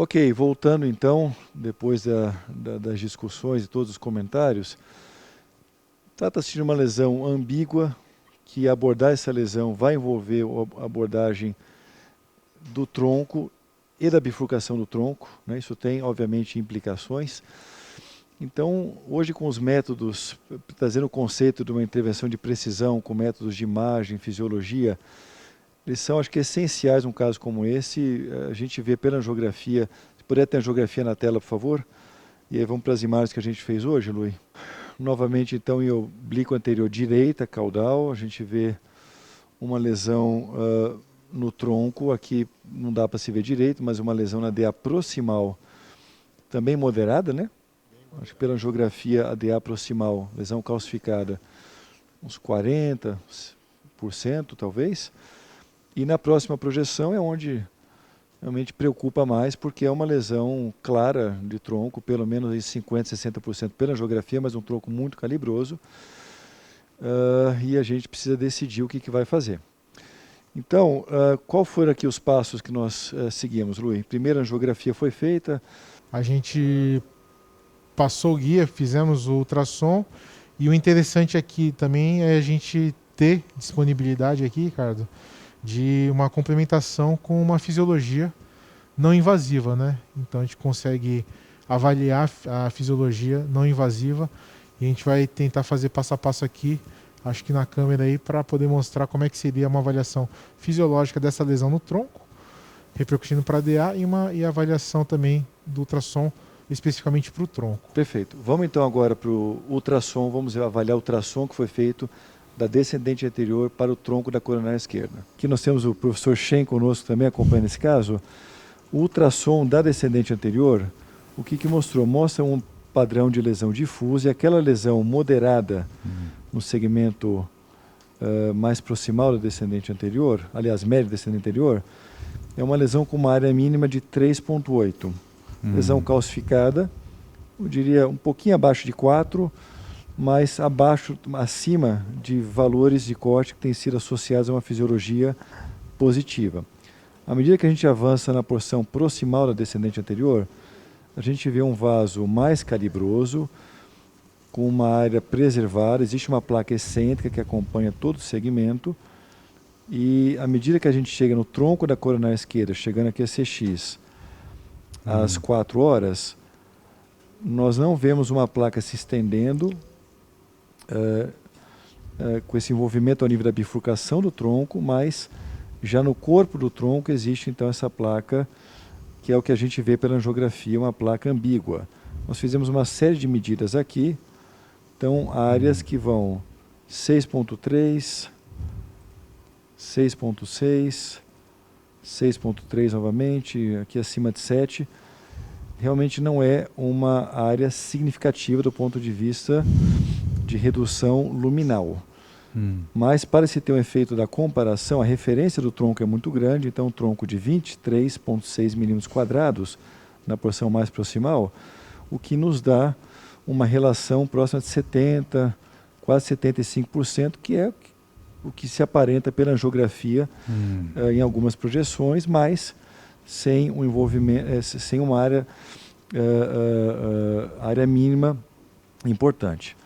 Ok, voltando então, depois das discussões e todos os comentários, trata-se de uma lesão ambígua, que abordar essa lesão vai envolver a abordagem do tronco e da bifurcação do tronco, né? Isso tem, obviamente, implicações. Então, hoje com os métodos, trazendo o conceito de uma intervenção de precisão com métodos de imagem, fisiologia, eles são, acho que, essenciais num caso como esse. A gente vê pela angiografia, se puder ter a angiografia na tela, por favor, e aí vamos para as imagens que a gente fez hoje, Luiz. Novamente, então, em oblíqua anterior direita, caudal, a gente vê uma lesão no tronco, aqui não dá para se ver direito, mas uma lesão na DA proximal, também moderada, né? Acho que pela angiografia, a DA proximal, lesão calcificada, uns 40%, talvez. E na próxima projeção é onde realmente preocupa mais, porque é uma lesão clara de tronco, pelo menos 50%, 60% pela angiografia, mas um tronco muito calibroso. E a gente precisa decidir o que vai fazer. Então, qual foram aqui os passos que nós seguimos, Luiz? Primeiro, a angiografia foi feita. A gente passou o guia, fizemos o ultrassom, e o interessante aqui também é a gente ter disponibilidade aqui, Ricardo, de uma complementação com uma fisiologia não invasiva, né? Então a gente consegue avaliar a fisiologia não invasiva e a gente vai tentar fazer passo a passo aqui, acho que na câmera aí, para poder mostrar como é que seria uma avaliação fisiológica dessa lesão no tronco, repercutindo para a DA e a avaliação também do ultrassom especificamente para o tronco. Perfeito. Vamos então agora para o ultrassom, vamos avaliar o ultrassom que foi feito da descendente anterior para o tronco da coronária esquerda. Aqui nós temos o professor Shen conosco também, acompanhando esse caso. O ultrassom da descendente anterior, o que mostrou? Mostra um padrão de lesão difusa e aquela lesão moderada no segmento mais proximal da descendente anterior, aliás, médio descendente anterior, é uma lesão com uma área mínima de 3,8. Lesão calcificada, eu diria um pouquinho abaixo de 4, mas acima de valores de corte que têm sido associados a uma fisiologia positiva. À medida que a gente avança na porção proximal da descendente anterior, a gente vê um vaso mais calibroso, com uma área preservada, existe uma placa excêntrica que acompanha todo o segmento, e à medida que a gente chega no tronco da coronária esquerda, chegando aqui a CX, às 4 horas, nós não vemos uma placa se estendendo com esse envolvimento ao nível da bifurcação do tronco, mas já no corpo do tronco existe então essa placa, que é o que a gente vê pela angiografia, uma placa ambígua. Nós fizemos uma série de medidas aqui, então áreas que vão 6.3, 6.6, 6.3 novamente, aqui acima de 7, realmente não é uma área significativa do ponto de vista de redução luminal. Mas para se ter um efeito da comparação, a referência do tronco é muito grande, então um tronco de 23,6 milímetros quadrados na porção mais proximal, o que nos dá uma relação próxima de 70, quase 75%, que é o que se aparenta pela angiografia em algumas projeções, mas sem um envolvimento, sem uma área mínima importante.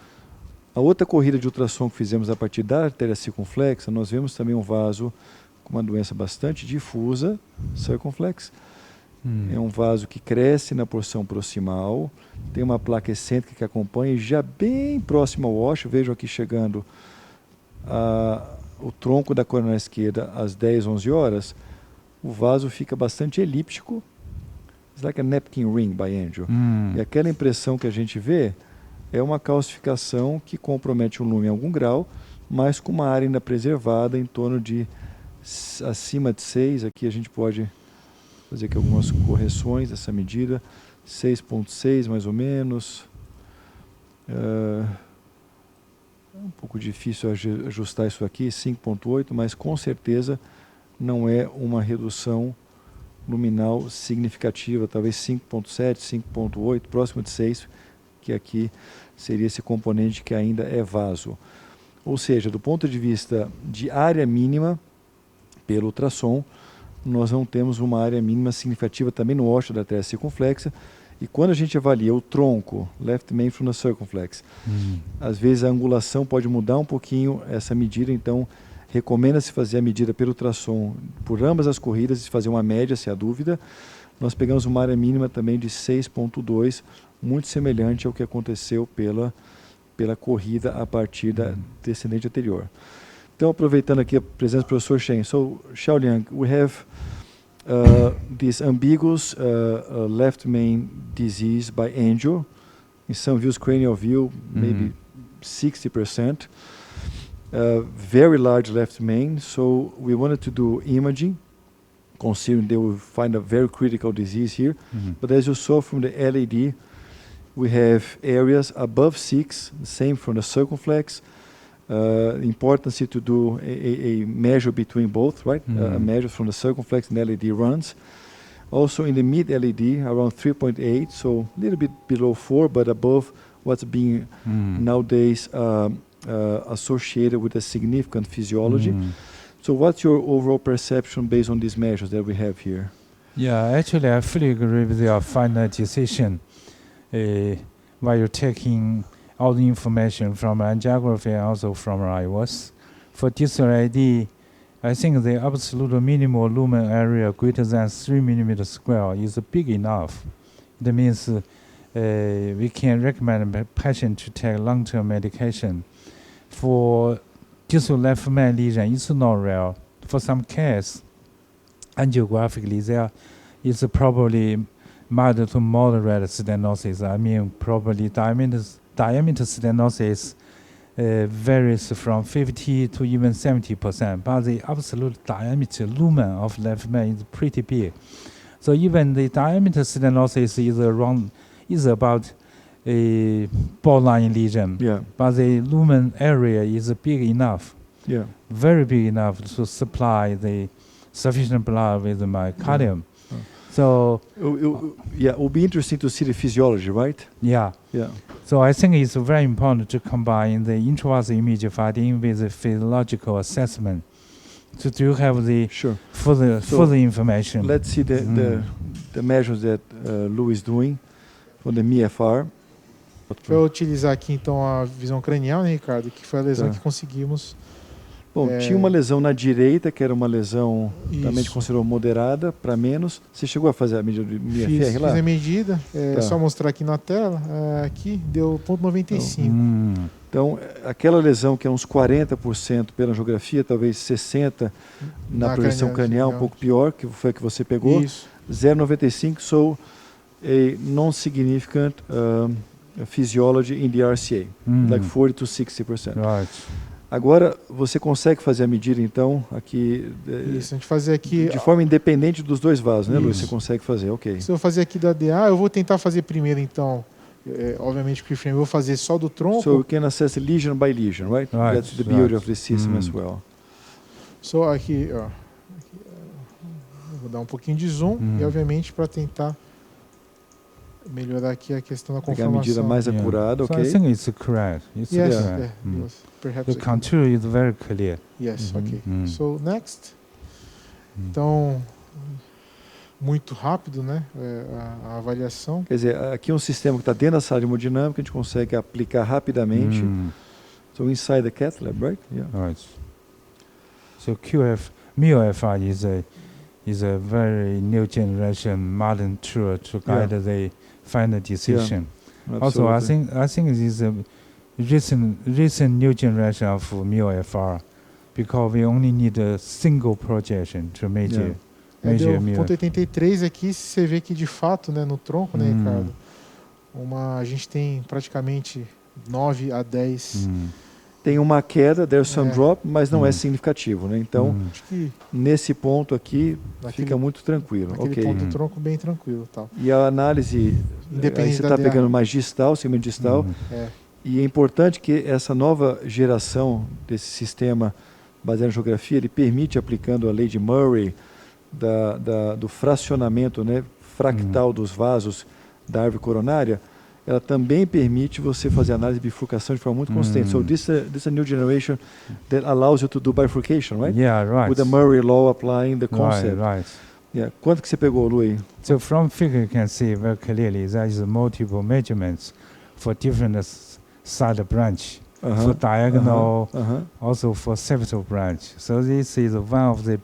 A outra corrida de ultrassom que fizemos a partir da artéria circunflexa, nós vemos também um vaso com uma doença bastante difusa, circunflex. É um vaso que cresce na porção proximal, tem uma placa excêntrica que acompanha, e já bem próximo ao ósseo, vejam aqui chegando o tronco da coronária esquerda às 10, 11 horas, o vaso fica bastante elíptico. It's like a napkin ring by Angel. E aquela impressão que a gente vê é uma calcificação que compromete o lume em algum grau, mas com uma área ainda preservada em torno de acima de 6. Aqui a gente pode fazer aqui algumas correções dessa medida. 6.6 mais ou menos. É um pouco difícil ajustar isso aqui, 5.8, mas com certeza não é uma redução luminal significativa, talvez 5.7, 5.8, próximo de 6, que aqui seria esse componente que ainda é vaso. Ou seja, do ponto de vista de área mínima, pelo ultrassom, nós não temos uma área mínima significativa também no ósseo da artéria circunflexa. E quando a gente avalia o tronco, left main from the circumflex, às vezes a angulação pode mudar um pouquinho essa medida, então recomenda-se fazer a medida pelo ultrassom por ambas as corridas e fazer uma média, se há dúvida. Nós pegamos uma área mínima também de 6,2, muito semelhante ao que aconteceu pela corrida a partir da descendente anterior. Então, aproveitando aqui a presença do professor Shen. So, Xiaoliang, we have this ambiguous left main disease by angio. In some views, cranial view, maybe 60%. Very large left main. So we wanted to do imaging, considering they will find a very critical disease here. But as you saw from the LAD, we have areas above 6, same from the circumflex. Importance to do a measure between both, right? A measure from the circumflex and LAD runs. Also in the mid LAD, around 3.8, so a little bit below 4, but above what's being nowadays associated with a significant physiology. So what's your overall perception based on these measures that we have here? Yeah, actually, I fully agree with your final decision. While you're taking all the information from angiography and also from IOS. For distal AD, I think the absolute minimal lumen area greater than 3 mm square is big enough. That means we can recommend a patient to take long-term medication. For distal left main lesion, it's not rare. For some cases, angiographically, there is probably mild to moderate stenosis. I mean, probably diameter stenosis varies from 50 to even 70%, but the absolute diameter lumen of left main is pretty big. So even the diameter stenosis is about a borderline lesion, but the lumen area is big enough, very big enough to supply the sufficient blood with myocardium. So it will be interesting to see the physiology, right? Yeah. So I think it's very important to combine the intravascular image finding with the physiological assessment. So do you have the further information? Let's see the measures that Lou is doing for the MIFR. Vou utilizar aqui então a visão cranial, né, Ricardo? Que foi a lesão que conseguimos. Bom, tinha uma lesão na direita, que era uma lesão também considerou moderada, para menos. Você chegou a fazer a medida de MIFR lá? Fiz a medida, é só mostrar aqui na tela. Aqui deu 0,95. Então, aquela lesão que é uns 40% pela angiografia, talvez 60% na projeção cranial, um pouco pior, que foi a que você pegou. 0,95, so a non-significant physiology in the RCA, like 40 to 60%. Right. Agora, você consegue fazer a medida, então, aqui... Isso, a gente fazer aqui... De forma independente dos dois vasos, né, Luiz? Você consegue fazer, ok. Se eu fazer aqui da DA, eu vou tentar fazer primeiro, então, obviamente, pre-frame, eu vou fazer só do tronco. So we can assess lesion by lesion, right? That's the beauty of the system as well. So aqui, ó, vou dar um pouquinho de zoom e, obviamente, para tentar melhorar aqui a questão da conformação. Pegar a medida mais acurada, ok? So I think it's correct. It's correct. Perhaps the contour is very clear. Yes, okay. So next. Então, muito rápido, né? A avaliação. Quer dizer, aqui é um sistema que está dentro da sala de hemodinâmica, a gente consegue aplicar rapidamente. So inside the cath lab, right? Yeah. Right. So MIFR is a very new generation modern tool to guide the final decision. Also, I think it is a recent new generation of MIFR, because we only need a single projection to measure deu MIFR. 0,83 aqui, você vê que de fato, né, no tronco, né, Ricardo? A gente tem praticamente 9 a 10. Tem uma queda, there's some drop, mas não é significativo, né? Então, nesse ponto aqui, fica muito tranquilo. Naquele ponto do tronco, bem tranquilo. Tal. E a análise, aí você está pegando mais distal, segmento distal, e é importante que essa nova geração desse sistema baseado em geografia, ele permite, aplicando a lei de Murray, do fracionamento, né, fractal dos vasos da árvore coronária, ela também permite você fazer análise de bifurcação de forma muito consistente. So this is a new generation that allows you to do bifurcation, right? Yeah, right. With the Murray law applying the concept. Right. Yeah. Quanto que você pegou, Louis? So from figure you can see very clearly there is multiple measurements for different side branch, for diagonal, also for septal branch. So this is one of the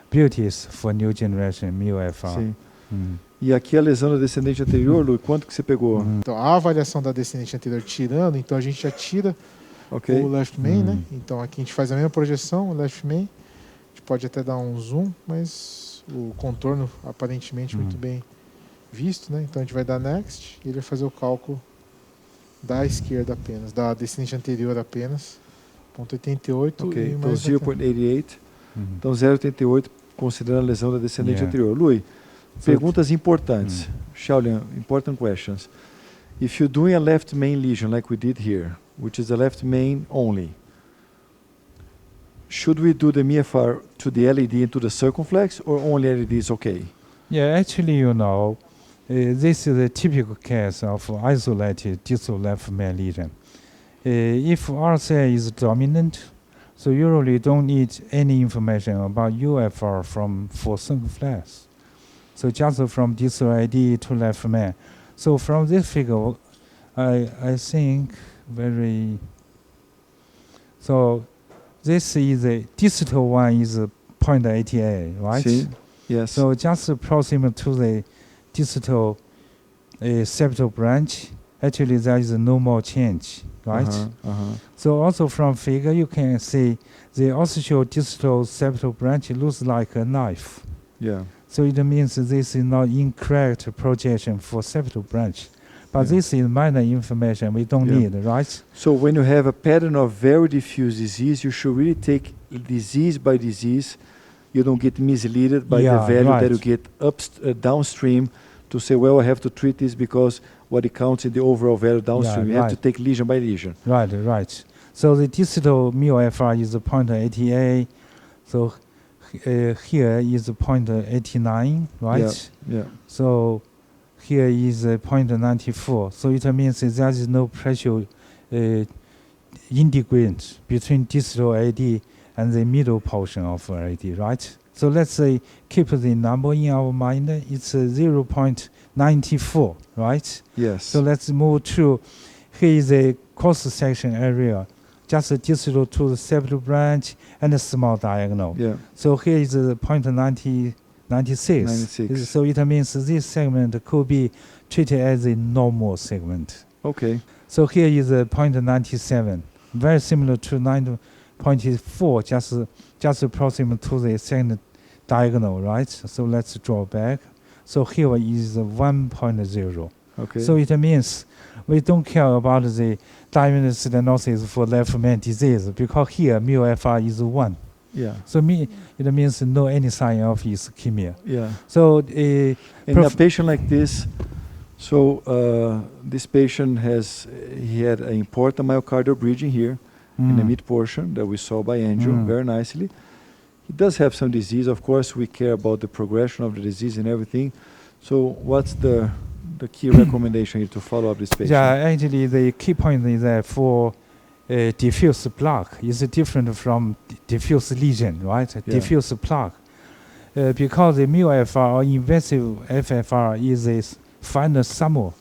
beauties for new generation MUFR. Sim. E aqui a lesão da descendente anterior, Louis, quanto que você pegou? Então, a avaliação da descendente anterior tirando, então a gente já tira o left main, né? Então aqui a gente faz a mesma projeção, o left main. A gente pode até dar um zoom, mas o contorno aparentemente muito bem visto, né? Então a gente vai dar next e ele vai fazer o cálculo da esquerda apenas, da descendente anterior apenas, 0,88 Ok, e então mais 0,88. Então 0,88 considerando a lesão da descendente anterior. Louis, perguntas importantes. Shaolin, important questions. If you're doing a left main lesion like we did here, which is the left main only, should we do the MFR to the LED and to the circumflex, or only LED is okay? Yeah, actually, this is a typical case of isolated distal left main lesion. If RCA is dominant, so you really don't need any information about UFR for circumflex. So just from distal ID to left main. So from this figure, I think very. So this is the distal one is 0.88, right? Sim. Yes. So just proximate to the distal septal branch, actually there is no more change, right? So also from figure you can see the ossicule distal septal branch looks like a knife. Yeah. So it means this is not incorrect projection for septal branch. But this is minor information we don't need, right? So when you have a pattern of very diffuse disease, you should really take disease by disease. You don't get misled by the value that you get downstream to say, well, I have to treat this because what it counts in the overall value downstream. You have to take lesion by lesion. Right. So the distal MUFR is 0.88. So here is 0.89, right? Yeah. So here is 0.94. So it means there is no pressure integrant between distal AD and the middle portion of AD, right? So let's say keep the number in our mind. It's 0.94, right? Yes. So let's move to here is a cross-section area, just distal to the septal branch and a small diagonal. Yeah. So here is 0.96. 96. So it means this segment could be treated as a normal segment. Okay. So here is 0.97, very similar to 9.4, just proximate to the second diagonal, right? So let's draw back. So here is 1.0. Okay. So it means we don't care about the diameter stenosis for left main disease because here MUFR is 1. Yeah. So it means no any sign of ischemia. Yeah. So in a patient like this, this patient had an important myocardial bridging here in the mid portion that we saw by Andrew very nicely. He does have some disease. Of course, we care about the progression of the disease and everything. So what's the key recommendation here to follow up this patient? Yeah, actually the key point is that for diffuse plaque is different from diffuse lesion, right? Yeah. Diffuse plaque. Because the MUFR or invasive FFR is a final sum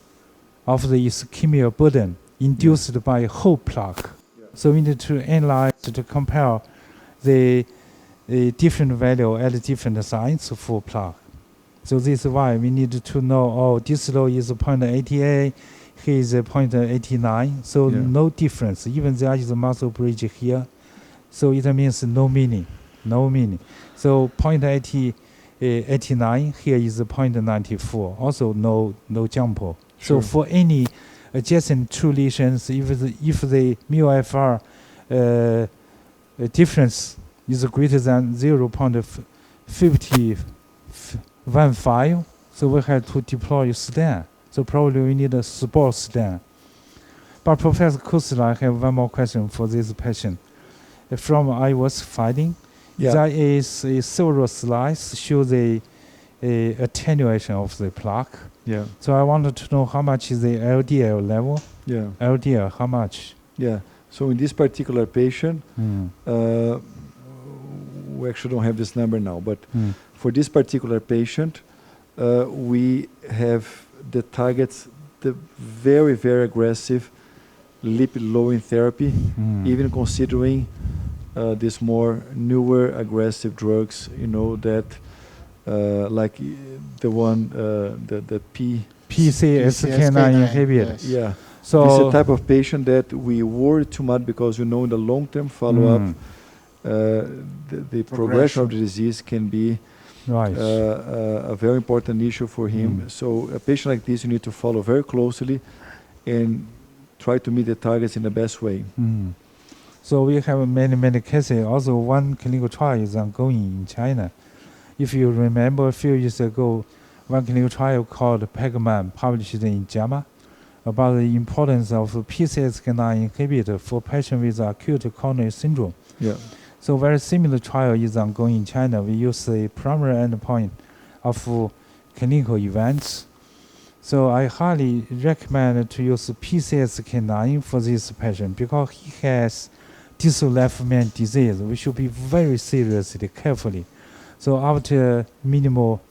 of the ischemia burden induced by whole plaque. Yeah. So we need to analyze to compare the different value at different sites for plaque. So this is why we need to know, distal is 0.88, here is 0.89, so no difference. Even there is a muscle bridge here, so it means no meaning. So 0.89, here is 0.94, also no jump. Sure. So for any adjacent two lesions, if the MUFR difference is greater than 0.515, so we have to deploy stent. So probably we need a support stent. But Professor Kusler, I have one more question for this patient. From I was finding, there is several slides show the a attenuation of the plaque. Yeah. So I wanted to know how much is the LDL level. Yeah. LDL, how much? Yeah. So in this particular patient, we actually don't have this number now, but for this particular patient, we have the targets, the very, very aggressive lipid-lowering therapy, even considering these more newer aggressive drugs, that like the one, the PCSK9 inhibitor. yes. yeah. So This is the type of patient that we worry too much because in the long-term follow-up, the progression of the disease can be right. a very important issue for him. So a patient like this, you need to follow very closely and try to meet the targets in the best way. So we have many cases. Also, one clinical trial is ongoing in China. If you remember, a few years ago, one clinical trial called Pacman published in JAMA about the importance of PCSK9 inhibitor for patients with acute coronary syndrome. Yeah. So very similar trial is ongoing in China. We use the primary endpoint of clinical events. So I highly recommend to use PCSK9 for this patient because he has distal left main disease. We should be very seriously, carefully. So after minimal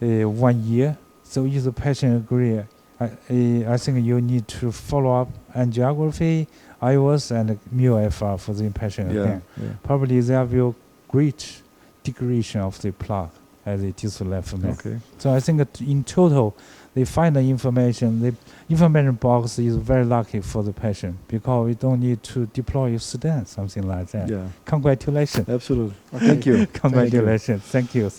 1 year, so if the patient agree, I think you need to follow up angiography, IOS, and MUFR for the patient again. Yeah. Probably there will great degradation of the plaque at the distal left main. Okay. So I think that in total, they find the information box is very lucky for the patient because we don't need to deploy a stent, something like that. Yeah. Congratulations. Absolutely. Thank you. Congratulations. Thank you.